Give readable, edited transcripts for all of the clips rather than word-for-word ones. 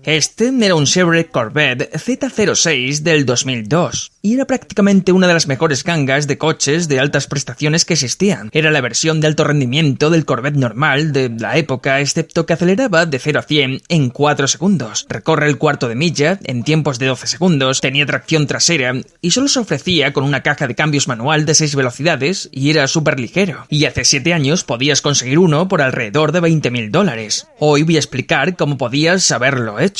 Este era un Chevrolet Corvette Z06 del 2002 y era prácticamente una de las mejores gangas de coches de altas prestaciones que existían. Era la versión de alto rendimiento del Corvette normal de la época, excepto que aceleraba de 0 a 100 en 4 segundos. Recorre el cuarto de milla en tiempos de 12 segundos, tenía tracción trasera y solo se ofrecía con una caja de cambios manual de 6 velocidades y era súper ligero. Y hace 7 años podías conseguir uno por alrededor de $20.000. Hoy voy a explicar cómo podías haberlo hecho.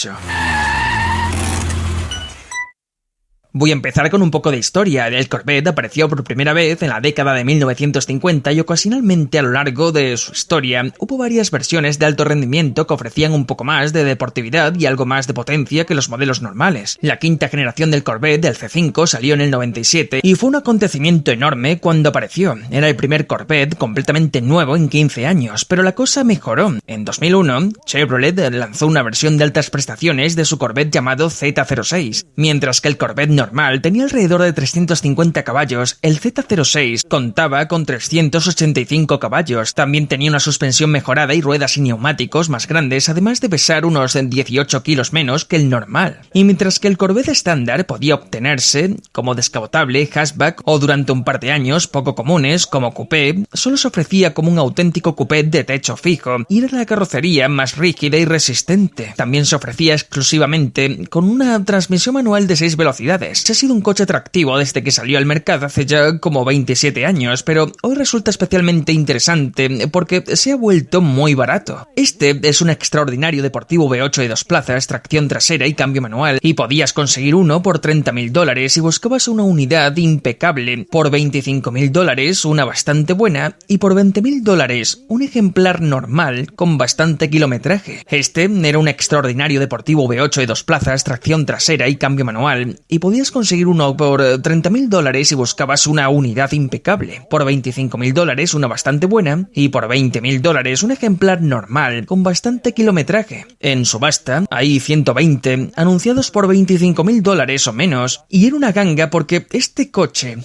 Voy a empezar con un poco de historia. El Corvette apareció por primera vez en la década de 1950 y ocasionalmente a lo largo de su historia hubo varias versiones de alto rendimiento que ofrecían un poco más de deportividad y algo más de potencia que los modelos normales. La quinta generación del Corvette, el C5, salió en el 97 y fue un acontecimiento enorme cuando apareció. Era el primer Corvette completamente nuevo en 15 años, pero la cosa mejoró. En 2001, Chevrolet lanzó una versión de altas prestaciones de su Corvette llamado Z06, mientras que el Corvette normal tenía alrededor de 350 caballos, el Z06 contaba con 385 caballos. También tenía una suspensión mejorada y ruedas y neumáticos más grandes, además de pesar unos 18 kilos menos que el normal. Y mientras que el Corvette estándar podía obtenerse como descapotable, hatchback o durante un par de años poco comunes como coupé, solo se ofrecía como un auténtico coupé de techo fijo y era la carrocería más rígida y resistente. También se ofrecía exclusivamente con una transmisión manual de 6 velocidades. Ha sido un coche atractivo desde que salió al mercado hace ya como 27 años, pero hoy resulta especialmente interesante porque se ha vuelto muy barato. Este es un extraordinario deportivo V8 de 2 plazas, tracción trasera y cambio manual, y podías conseguir uno por $30.000 si buscabas una unidad impecable, por $25.000 una bastante buena y por $20.000 un ejemplar normal con bastante kilometraje. Este era un extraordinario deportivo V8 de 2 plazas, tracción trasera y cambio manual, y podías conseguir uno por $30.000 si buscabas una unidad impecable, por $25.000 una bastante buena y por $20.000 un ejemplar normal con bastante kilometraje. En subasta hay 120 anunciados por $25.000 o menos y era una ganga porque este coche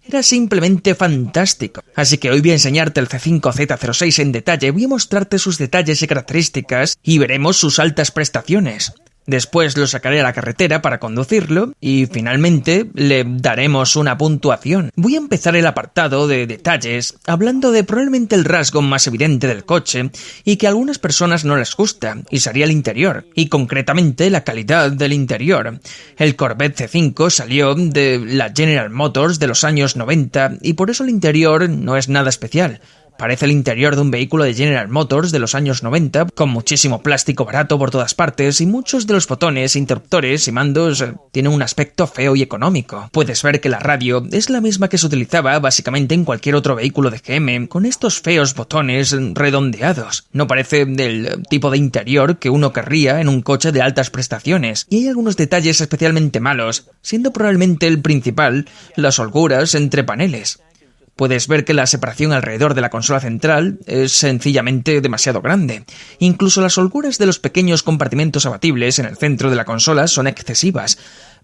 era simplemente fantástico. Así que hoy voy a enseñarte el C5 Z06 en detalle, voy a mostrarte sus detalles y características y veremos sus altas prestaciones. Después lo sacaré a la carretera para conducirlo y finalmente le daremos una puntuación. Voy a empezar el apartado de detalles hablando de probablemente el rasgo más evidente del coche y que a algunas personas no les gusta, y sería el interior, y concretamente la calidad del interior. El Corvette C5 salió de la General Motors de los años 90 y por eso el interior no es nada especial. Parece el interior de un vehículo de General Motors de los años 90, con muchísimo plástico barato por todas partes y muchos de los botones, interruptores y mandos tienen un aspecto feo y económico. Puedes ver que la radio es la misma que se utilizaba básicamente en cualquier otro vehículo de GM, con estos feos botones redondeados. No parece del tipo de interior que uno querría en un coche de altas prestaciones, y hay algunos detalles especialmente malos, siendo probablemente el principal las holguras entre paneles. Puedes ver que la separación alrededor de la consola central es sencillamente demasiado grande. Incluso las holguras de los pequeños compartimentos abatibles en el centro de la consola son excesivas.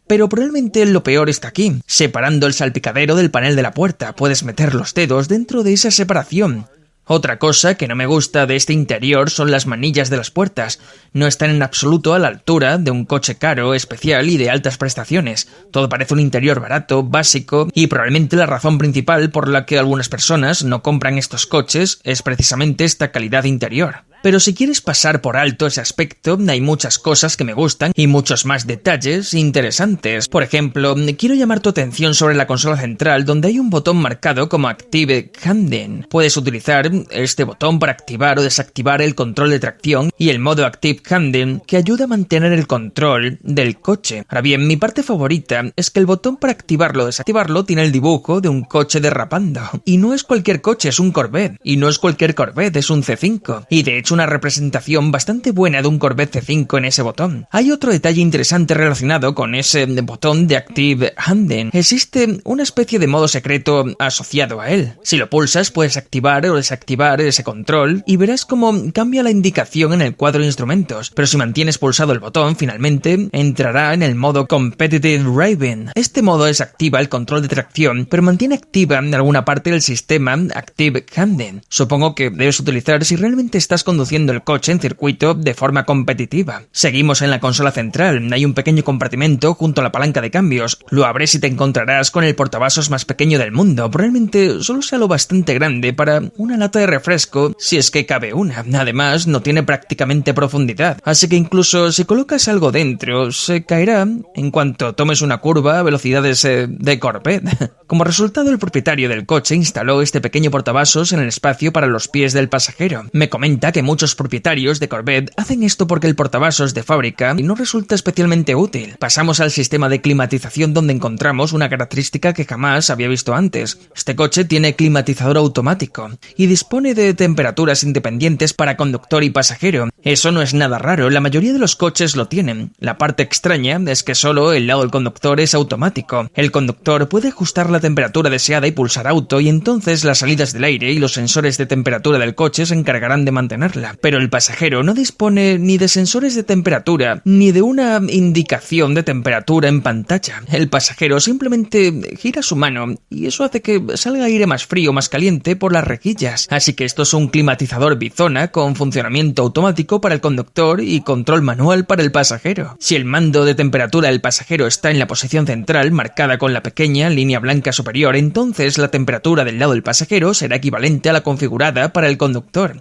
Pero probablemente lo peor está aquí. Separando el salpicadero del panel de la puerta, puedes meter los dedos dentro de esa separación. Otra cosa que no me gusta de este interior son las manillas de las puertas. No están en absoluto a la altura de un coche caro, especial y de altas prestaciones. Todo parece un interior barato, básico, y probablemente la razón principal por la que algunas personas no compran estos coches es precisamente esta calidad interior. Pero si quieres pasar por alto ese aspecto, hay muchas cosas que me gustan y muchos más detalles interesantes. Por ejemplo, quiero llamar tu atención sobre la consola central, donde hay un botón marcado como Active Handling. Puedes utilizar este botón para activar o desactivar el control de tracción y el modo Active Handling, que ayuda a mantener el control del coche. Ahora bien, mi parte favorita es que el botón para activarlo o desactivarlo tiene el dibujo de un coche derrapando. Y no es cualquier coche, es un Corvette. Y no es cualquier Corvette, es un C5. Y de hecho una representación bastante buena de un Corvette C5 en ese botón. Hay otro detalle interesante relacionado con ese botón de Active Handling. Existe una especie de modo secreto asociado a él. Si lo pulsas puedes activar o desactivar activar ese control y verás cómo cambia la indicación en el cuadro de instrumentos, pero si mantienes pulsado el botón, finalmente entrará en el modo Competitive Driving. Este modo desactiva el control de tracción, pero mantiene activa en alguna parte del sistema Active Handling. Supongo que debes utilizar si realmente estás conduciendo el coche en circuito de forma competitiva. Seguimos en la consola central. Hay un pequeño compartimento junto a la palanca de cambios. Lo abres y te encontrarás con el portavasos más pequeño del mundo. Probablemente solo sea lo bastante grande para una lata de refresco, si es que cabe una. Además, no tiene prácticamente profundidad, así que incluso si colocas algo dentro, se caerá en cuanto tomes una curva a velocidades de Corvette. Como resultado, el propietario del coche instaló este pequeño portavasos en el espacio para los pies del pasajero. Me comenta que muchos propietarios de Corvette hacen esto porque el portavasos de fábrica no resulta especialmente útil. Pasamos al sistema de climatización, donde encontramos una característica que jamás había visto antes. Este coche tiene climatizador automático y dispone de temperaturas independientes para conductor y pasajero. Eso no es nada raro, la mayoría de los coches lo tienen. La parte extraña es que solo el lado del conductor es automático. El conductor puede ajustar la temperatura deseada y pulsar auto, y entonces las salidas del aire y los sensores de temperatura del coche se encargarán de mantenerla. Pero el pasajero no dispone ni de sensores de temperatura ni de una indicación de temperatura en pantalla. El pasajero simplemente gira su mano y eso hace que salga aire más frío o más caliente por las rejillas. Así que esto es un climatizador bizona con funcionamiento automático para el conductor y control manual para el pasajero. Si el mando de temperatura del pasajero está en la posición central, marcada con la pequeña línea blanca superior, entonces la temperatura del lado del pasajero será equivalente a la configurada para el conductor.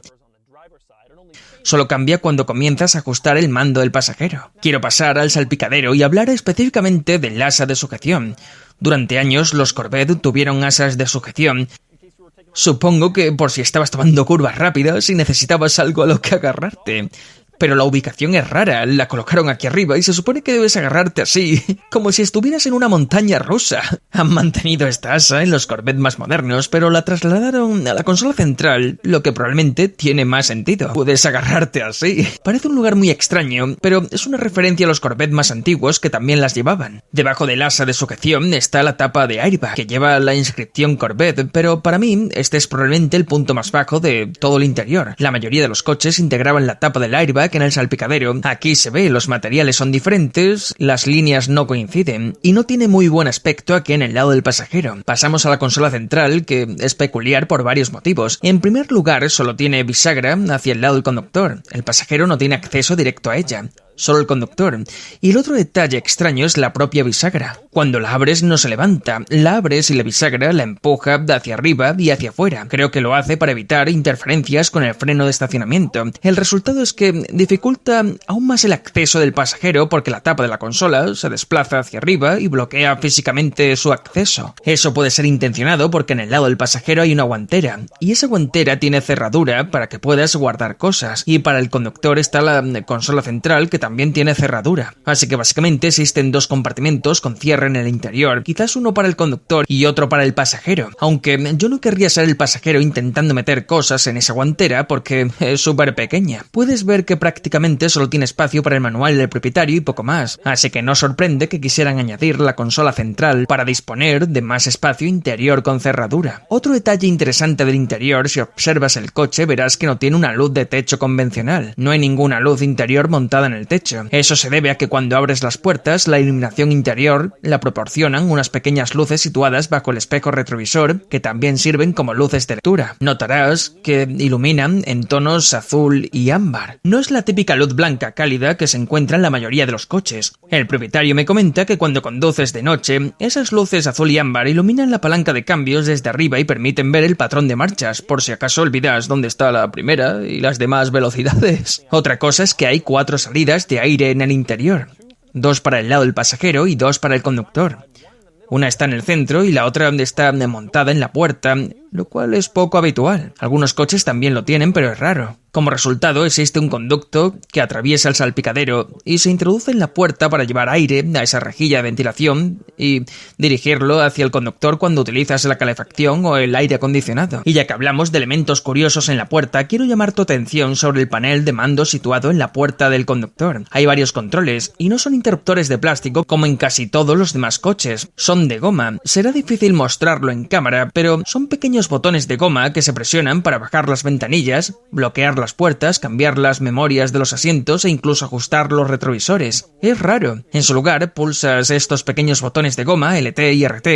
Solo cambia cuando comienzas a ajustar el mando del pasajero. Quiero pasar al salpicadero y hablar específicamente del asa de sujeción. Durante años los Corvette tuvieron asas de sujeción. Supongo que por si estabas tomando curvas rápidas y necesitabas algo a lo que agarrarte. Pero la ubicación es rara, la colocaron aquí arriba y se supone que debes agarrarte así, como si estuvieras en una montaña rusa. Han mantenido esta asa en los Corvette más modernos, pero la trasladaron a la consola central, lo que probablemente tiene más sentido. Puedes agarrarte así. Parece un lugar muy extraño, pero es una referencia a los Corvette más antiguos que también las llevaban. Debajo del asa de sujeción está la tapa de airbag, que lleva la inscripción Corvette, pero para mí este es probablemente el punto más bajo de todo el interior. La mayoría de los coches integraban la tapa del airbag en el salpicadero. Aquí se ve, los materiales son diferentes, las líneas no coinciden y no tiene muy buen aspecto aquí en el lado del pasajero. Pasamos a la consola central, que es peculiar por varios motivos. En primer lugar, solo tiene bisagra hacia el lado del conductor. El pasajero no tiene acceso directo a ella, solo el conductor. Y el otro detalle extraño es la propia bisagra. Cuando la abres no se levanta, la abres y la bisagra la empuja hacia arriba y hacia afuera. Creo que lo hace para evitar interferencias con el freno de estacionamiento. El resultado es que dificulta aún más el acceso del pasajero porque la tapa de la consola se desplaza hacia arriba y bloquea físicamente su acceso. Eso puede ser intencionado porque en el lado del pasajero hay una guantera, y esa guantera tiene cerradura para que puedas guardar cosas, y para el conductor está la consola central, que también tiene cerradura. Así que básicamente existen dos compartimentos con cierre en el interior, quizás uno para el conductor y otro para el pasajero, aunque yo no querría ser el pasajero intentando meter cosas en esa guantera porque es súper pequeña. Puedes ver que prácticamente solo tiene espacio para el manual del propietario y poco más, así que no sorprende que quisieran añadir la consola central para disponer de más espacio interior con cerradura. Otro detalle interesante del interior: si observas el coche verás que no tiene una luz de techo convencional. No hay ninguna luz interior montada en el techo. Eso se debe a que cuando abres las puertas, la iluminación interior la proporcionan unas pequeñas luces situadas bajo el espejo retrovisor, que también sirven como luces de lectura. Notarás que iluminan en tonos azul y ámbar. No es la típica luz blanca cálida que se encuentra en la mayoría de los coches. El propietario me comenta que cuando conduces de noche, esas luces azul y ámbar iluminan la palanca de cambios desde arriba y permiten ver el patrón de marchas, por si acaso olvidas dónde está la primera y las demás velocidades. Otra cosa es que hay 4 salidas de aire en el interior, 2 para el lado del pasajero y 2 para el conductor. Una está en el centro y la otra está montada en la puerta, lo cual es poco habitual. Algunos coches también lo tienen, pero es raro. Como resultado, existe un conducto que atraviesa el salpicadero y se introduce en la puerta para llevar aire a esa rejilla de ventilación y dirigirlo hacia el conductor cuando utilizas la calefacción o el aire acondicionado. Y ya que hablamos de elementos curiosos en la puerta, quiero llamar tu atención sobre el panel de mando situado en la puerta del conductor. Hay varios controles y no son interruptores de plástico como en casi todos los demás coches. Son de goma. Será difícil mostrarlo en cámara, pero son pequeños pequeños botones de goma que se presionan para bajar las ventanillas, bloquear las puertas, cambiar las memorias de los asientos e incluso ajustar los retrovisores. Es raro. En su lugar, pulsas estos pequeños botones de goma, LT y RT.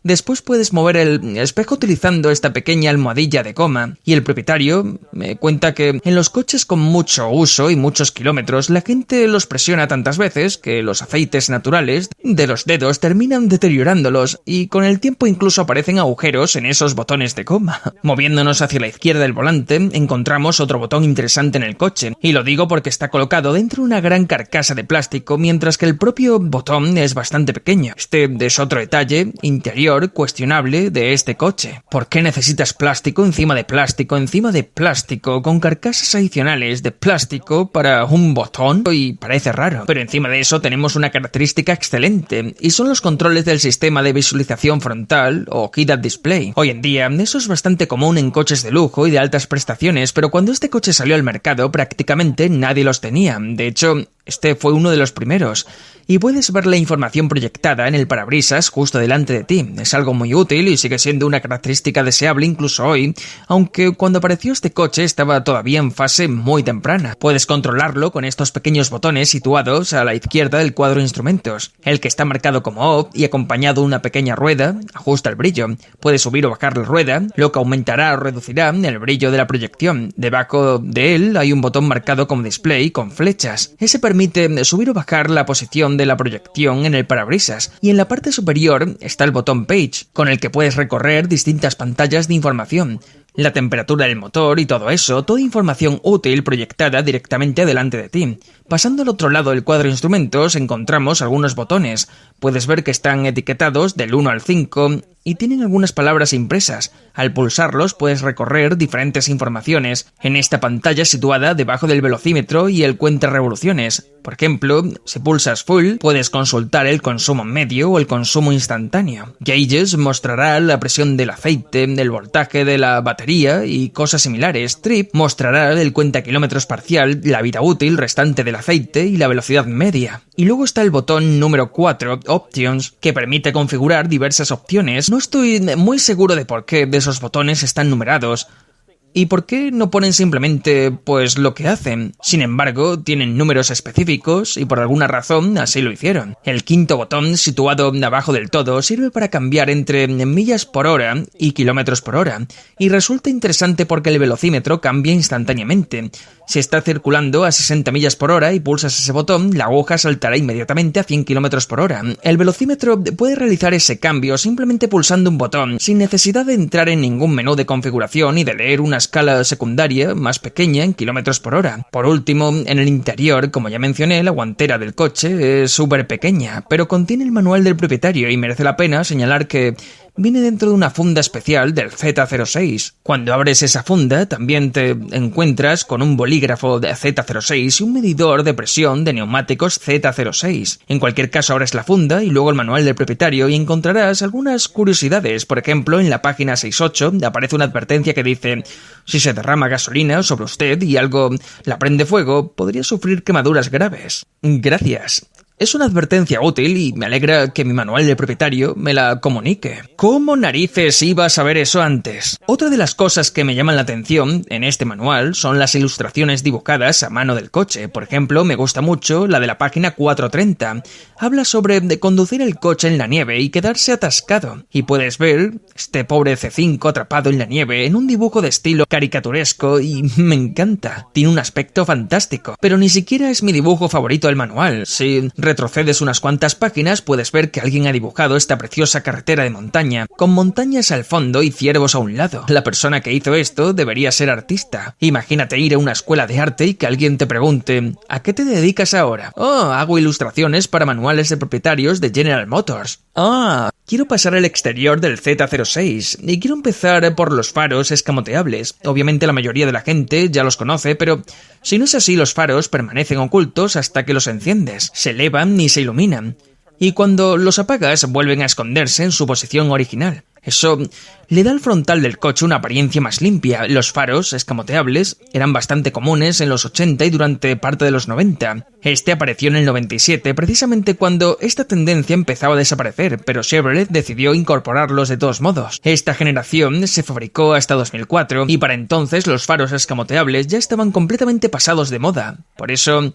Después puedes mover el espejo utilizando esta pequeña almohadilla de goma. Y el propietario me cuenta que en los coches con mucho uso y muchos kilómetros, la gente los presiona tantas veces que los aceites naturales de los dedos terminan deteriorándolos y con el tiempo incluso aparecen agujeros en esos botones de goma. Moviéndonos hacia la izquierda del volante, encontramos otro botón interesante en el coche. Y lo digo porque está colocado dentro de una gran carcasa de plástico, mientras que el propio botón es bastante pequeño. Este es otro detalle interior cuestionable de este coche. ¿Por qué necesitas plástico encima de plástico encima de plástico con carcasas adicionales de plástico para un botón? Y parece raro. Pero encima de eso tenemos una característica excelente y son los controles del sistema de visualización frontal o Head-Up Display. Hoy en día eso es bastante común en coches de lujo y de altas prestaciones, pero cuando este coche salió al mercado prácticamente nadie los tenía. De hecho, este fue uno de los primeros. Y puedes ver la información proyectada en el parabrisas justo delante de ti. Es algo muy útil y sigue siendo una característica deseable incluso hoy, aunque cuando apareció este coche estaba todavía en fase muy temprana. Puedes controlarlo con estos pequeños botones situados a la izquierda del cuadro de instrumentos. El que está marcado como OFF y acompañado de una pequeña rueda ajusta el brillo. Puedes subir o bajar la rueda, lo que aumentará o reducirá el brillo de la proyección. Debajo de él hay un botón marcado como display con flechas. Ese permite subir o bajar la posición de la proyección en el parabrisas, y en la parte superior está el botón Page, con el que puedes recorrer distintas pantallas de información, la temperatura del motor y todo eso, toda información útil proyectada directamente delante de ti. Pasando al otro lado del cuadro de instrumentos encontramos algunos botones. Puedes ver que están etiquetados del 1 al 5 y tienen algunas palabras impresas. Al pulsarlos puedes recorrer diferentes informaciones en esta pantalla situada debajo del velocímetro y el cuenta revoluciones. Por ejemplo, si pulsas Full, puedes consultar el consumo medio o el consumo instantáneo. Gauges mostrará la presión del aceite, el voltaje de la batería y cosas similares. Trip mostrará el cuenta kilómetros parcial, la vida útil restante del aceite y la velocidad media. Y luego está el botón número 4, Options, que permite configurar diversas opciones. No estoy muy seguro de por qué de esos botones están numerados. ¿Y por qué no ponen simplemente, pues, lo que hacen? Sin embargo, tienen números específicos y por alguna razón así lo hicieron. El quinto botón, situado abajo del todo, sirve para cambiar entre millas por hora y kilómetros por hora. Y resulta interesante porque el velocímetro cambia instantáneamente. Si está circulando a 60 millas por hora y pulsas ese botón, la aguja saltará inmediatamente a 100 kilómetros por hora. El velocímetro puede realizar ese cambio simplemente pulsando un botón, sin necesidad de entrar en ningún menú de configuración y de leer una escala secundaria más pequeña en kilómetros por hora. Por último, en el interior, como ya mencioné, la guantera del coche es súper pequeña, pero contiene el manual del propietario y merece la pena señalar que viene dentro de una funda especial del Z06. Cuando abres esa funda, también te encuentras con un bolígrafo de Z06 y un medidor de presión de neumáticos Z06. En cualquier caso, abres la funda y luego el manual del propietario y encontrarás algunas curiosidades. Por ejemplo, en la página 68 aparece una advertencia que dice: si se derrama gasolina sobre usted y algo la prende fuego, podría sufrir quemaduras graves. Gracias. Es una advertencia útil y me alegra que mi manual de propietario me la comunique. ¿Cómo narices iba a saber eso antes? Otra de las cosas que me llaman la atención en este manual son las ilustraciones dibujadas a mano del coche. Por ejemplo, me gusta mucho la de la página 430. Habla sobre conducir el coche en la nieve y quedarse atascado. Y puedes ver este pobre C5 atrapado en la nieve en un dibujo de estilo caricaturesco y me encanta. Tiene un aspecto fantástico. Pero ni siquiera es mi dibujo favorito del manual. Si retrocedes unas cuantas páginas, puedes ver que alguien ha dibujado esta preciosa carretera de montaña, con montañas al fondo y ciervos a un lado. La persona que hizo esto debería ser artista. Imagínate ir a una escuela de arte y que alguien te pregunte: ¿a qué te dedicas ahora? Oh, hago ilustraciones para manuales de propietarios de General Motors. Ah, quiero pasar al exterior del Z06 y quiero empezar por los faros escamoteables. Obviamente la mayoría de la gente ya los conoce, pero si no es así, los faros permanecen ocultos hasta que los enciendes. Se elevan y se iluminan. y cuando los apagas vuelven a esconderse en su posición original. Eso le da al frontal del coche una apariencia más limpia. Los faros escamoteables eran bastante comunes en los 80 y durante parte de los 90. Este apareció en el 97, precisamente cuando esta tendencia empezaba a desaparecer, pero Chevrolet decidió incorporarlos de todos modos. Esta generación se fabricó hasta 2004 y para entonces los faros escamoteables ya estaban completamente pasados de moda. Por eso,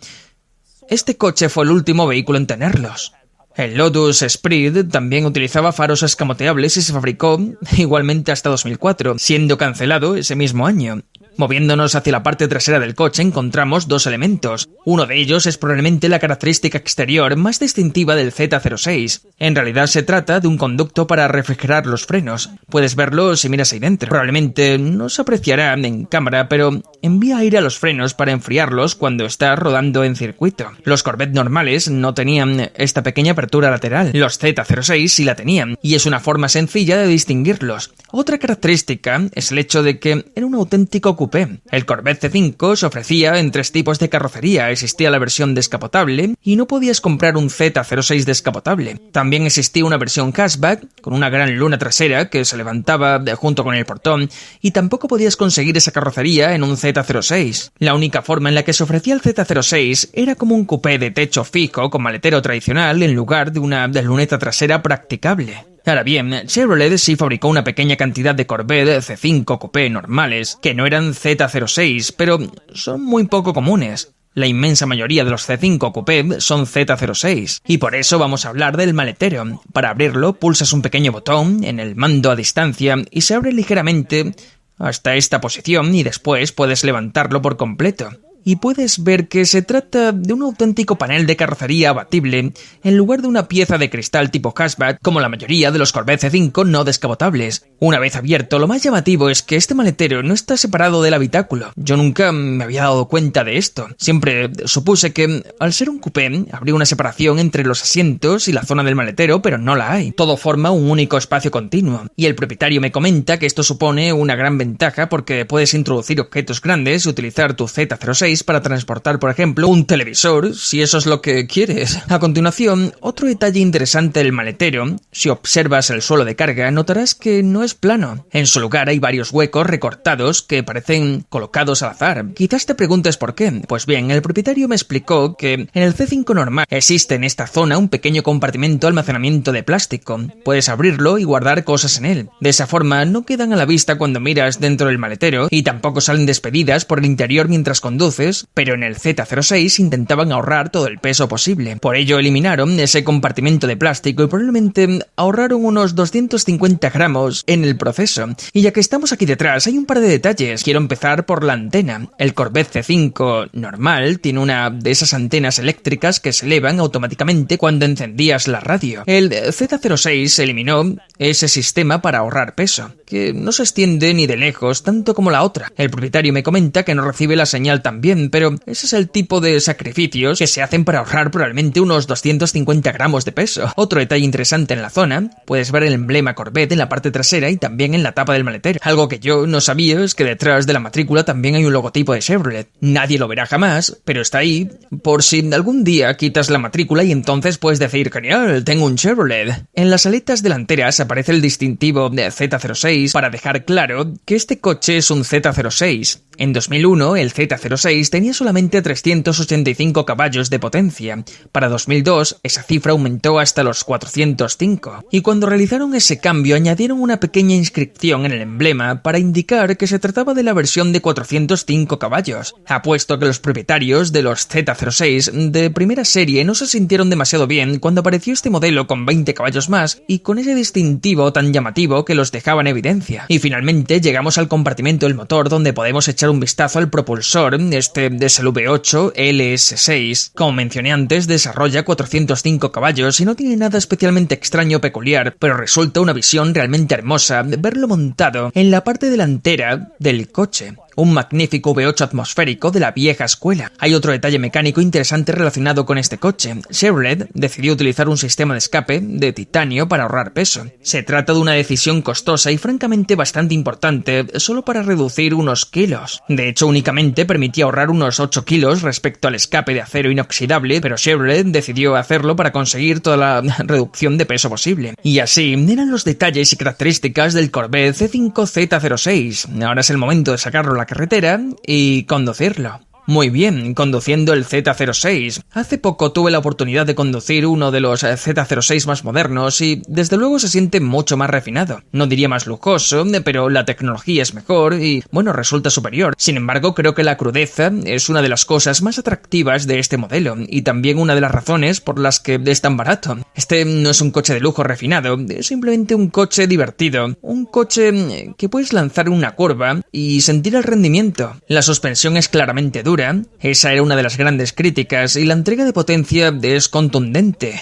este coche fue el último vehículo en tenerlos. El Lotus Esprit también utilizaba faros escamoteables y se fabricó igualmente hasta 2004, siendo cancelado ese mismo año. Moviéndonos hacia la parte trasera del coche encontramos dos elementos. Uno de ellos es probablemente la característica exterior más distintiva del Z06. En realidad se trata de un conducto para refrigerar los frenos. Puedes verlo si miras ahí dentro. Probablemente no se apreciará en cámara, pero envía aire a los frenos para enfriarlos cuando estás rodando en circuito. Los Corvette normales no tenían esta pequeña apertura lateral. Los Z06 sí la tenían, y es una forma sencilla de distinguirlos. Otra característica es el hecho de que era un auténtico coupé. El Corvette C5 se ofrecía en tres tipos de carrocería. Existía la versión descapotable y no podías comprar un Z06 descapotable. También existía una versión hatchback con una gran luna trasera que se levantaba junto con el portón, y tampoco podías conseguir esa carrocería en un Z06. La única forma en la que se ofrecía el Z06 era como un coupé de techo fijo con maletero tradicional en lugar de una luneta trasera practicable. Ahora bien, Chevrolet sí fabricó una pequeña cantidad de Corvette C5 Coupé normales, que no eran Z06, pero son muy poco comunes. La inmensa mayoría de los C5 Coupé son Z06, y por eso vamos a hablar del maletero. Para abrirlo, pulsas un pequeño botón en el mando a distancia y se abre ligeramente hasta esta posición y después puedes levantarlo por completo. Y puedes ver que se trata de un auténtico panel de carrocería abatible en lugar de una pieza de cristal tipo hatchback como la mayoría de los Corvette C5 no descapotables. Una vez abierto, lo más llamativo es que este maletero no está separado del habitáculo. Yo nunca me había dado cuenta de esto. Siempre supuse que, al ser un coupé, habría una separación entre los asientos y la zona del maletero, pero no la hay. Todo forma un único espacio continuo. Y el propietario me comenta que esto supone una gran ventaja porque puedes introducir objetos grandes y utilizar tu Z06 para transportar, por ejemplo, un televisor, si eso es lo que quieres. A continuación, otro detalle interesante del maletero. Si observas el suelo de carga, notarás que no es plano. En su lugar hay varios huecos recortados que parecen colocados al azar. Quizás te preguntes por qué. Pues bien, el propietario me explicó que en el C5 normal existe en esta zona un pequeño compartimento de almacenamiento de plástico. Puedes abrirlo y guardar cosas en él. De esa forma no quedan a la vista cuando miras dentro del maletero y tampoco salen despedidas por el interior mientras conduces, pero en el Z06 intentaban ahorrar todo el peso posible. Por ello eliminaron ese compartimento de plástico y probablemente ahorraron unos 250 gramos en el proceso. Y ya que estamos aquí detrás, hay un par de detalles. Quiero empezar por la antena. El Corvette C5 normal tiene una de esas antenas eléctricas que se elevan automáticamente cuando encendías la radio. El Z06 eliminó ese sistema para ahorrar peso, que no se extiende ni de lejos tanto como la otra. El propietario me comenta que no recibe la señal tan bien, pero ese es el tipo de sacrificios que se hacen para ahorrar probablemente unos 250 gramos de peso. Otro detalle interesante en la zona, puedes ver el emblema Corvette en la parte trasera y también en la tapa del maletero. Algo que yo no sabía es que detrás de la matrícula también hay un logotipo de Chevrolet. Nadie lo verá jamás, pero está ahí por si algún día quitas la matrícula y entonces puedes decir, genial, tengo un Chevrolet. En las aletas delanteras aparece el distintivo de Z06 para dejar claro que este coche es un Z06. En 2001, el Z06 tenía solamente 385 caballos de potencia. Para 2002, esa cifra aumentó hasta los 405. Y cuando realizaron ese cambio, añadieron una pequeña inscripción en el emblema para indicar que se trataba de la versión de 405 caballos. Apuesto que los propietarios de los Z06 de primera serie no se sintieron demasiado bien cuando apareció este modelo con 20 caballos más y con ese distintivo tan llamativo que los dejaba en evidencia. Y finalmente llegamos al compartimento del motor donde podemos echar un vistazo al propulsor. Este es el V8 LS6. Como mencioné antes, desarrolla 405 caballos y no tiene nada especialmente extraño o peculiar, pero resulta una visión realmente hermosa verlo montado en la parte delantera del coche. un magnífico V8 atmosférico de la vieja escuela. Hay otro detalle mecánico interesante relacionado con este coche. Chevrolet decidió utilizar un sistema de escape de titanio para ahorrar peso. Se trata de una decisión costosa y francamente bastante importante, solo para reducir unos kilos. De hecho, únicamente permitía ahorrar unos 8 kilos respecto al escape de acero inoxidable, pero Chevrolet decidió hacerlo para conseguir toda la reducción de peso posible. Y así eran los detalles y características del Corvette C5 Z06. Ahora es el momento de sacarlo a la carretera y conducirlo. Muy bien, conduciendo el Z06. Hace poco tuve la oportunidad de conducir uno de los Z06 más modernos y desde luego se siente mucho más refinado. No diría más lujoso, pero la tecnología es mejor y, bueno, resulta superior. Sin embargo, creo que la crudeza es una de las cosas más atractivas de este modelo y también una de las razones por las que es tan barato. Este no es un coche de lujo refinado, es simplemente un coche divertido. Un coche que puedes lanzar en una curva y sentir el rendimiento. La suspensión es claramente dura. Esa era una de las grandes críticas y la entrega de potencia es contundente.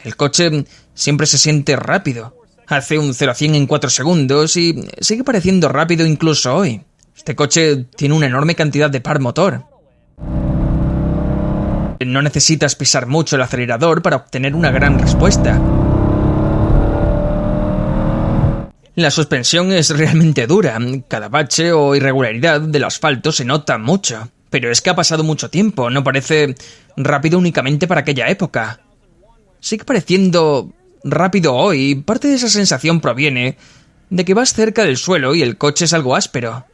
El coche siempre se siente rápido. Hace un 0 a 100 en 4 segundos y sigue pareciendo rápido incluso hoy. Este coche tiene una enorme cantidad de par motor. No necesitas pisar mucho el acelerador para obtener una gran respuesta. La suspensión es realmente dura. Cada bache o irregularidad del asfalto se nota mucho. Pero es que ha pasado mucho tiempo, no parece rápido únicamente para aquella época. Sigue pareciendo rápido hoy, parte de esa sensación proviene de que vas cerca del suelo y el coche es algo áspero.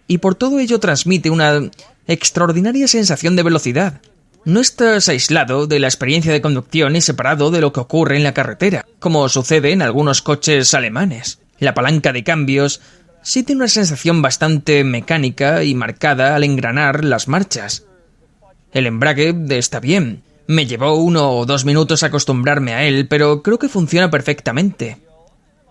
Y por todo ello transmite una extraordinaria sensación de velocidad. No estás aislado de la experiencia de conducción y separado de lo que ocurre en la carretera, como sucede en algunos coches alemanes. La palanca de cambios sí tiene una sensación bastante mecánica y marcada al engranar las marchas. El embrague está bien. Me llevó 1 o 2 minutos acostumbrarme a él, pero creo que funciona perfectamente.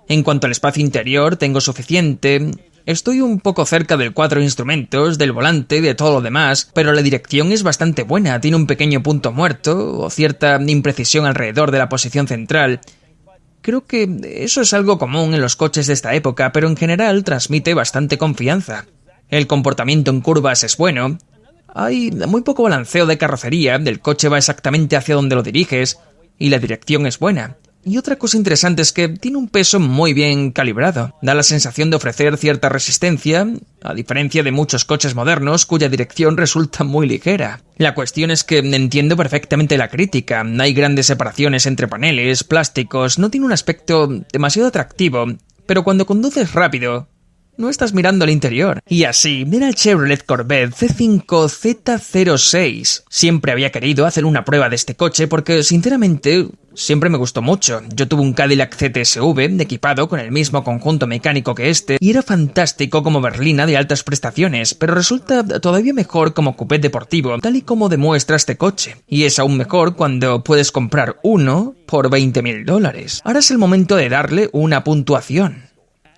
En cuanto al espacio interior, tengo suficiente. Estoy un poco cerca del cuadro de instrumentos, del volante y de todo lo demás, pero la dirección es bastante buena. Tiene un pequeño punto muerto o cierta imprecisión alrededor de la posición central. Creo que eso es algo común en los coches de esta época, pero en general transmite bastante confianza. El comportamiento en curvas es bueno. Hay muy poco balanceo de carrocería, el coche va exactamente hacia donde lo diriges y la dirección es buena. Y otra cosa interesante es que tiene un peso muy bien calibrado. Da la sensación de ofrecer cierta resistencia, a diferencia de muchos coches modernos cuya dirección resulta muy ligera. La cuestión es que entiendo perfectamente la crítica. Hay grandes separaciones entre paneles, plásticos, no tiene un aspecto demasiado atractivo, pero cuando conduces rápido, no estás mirando al interior. Y así, mira el Chevrolet Corvette C5 Z06. Siempre había querido hacer una prueba de este coche porque, sinceramente, siempre me gustó mucho. Yo tuve un Cadillac CTSV equipado con el mismo conjunto mecánico que este y era fantástico como berlina de altas prestaciones, pero resulta todavía mejor como coupé deportivo, tal y como demuestra este coche. Y es aún mejor cuando puedes comprar uno por $20.000. Ahora es el momento de darle una puntuación.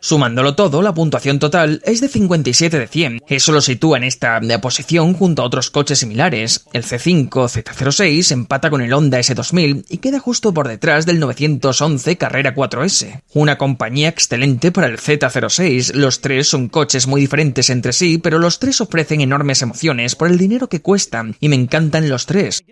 Sumándolo todo, la puntuación total es de 57 de 100. Eso lo sitúa en esta posición junto a otros coches similares. El C5 Z06 empata con el Honda S2000 y queda justo por detrás del 911 Carrera 4S. Una compañía excelente para el Z06. Los tres son coches muy diferentes entre sí, pero los tres ofrecen enormes emociones por el dinero que cuestan y me encantan los tres.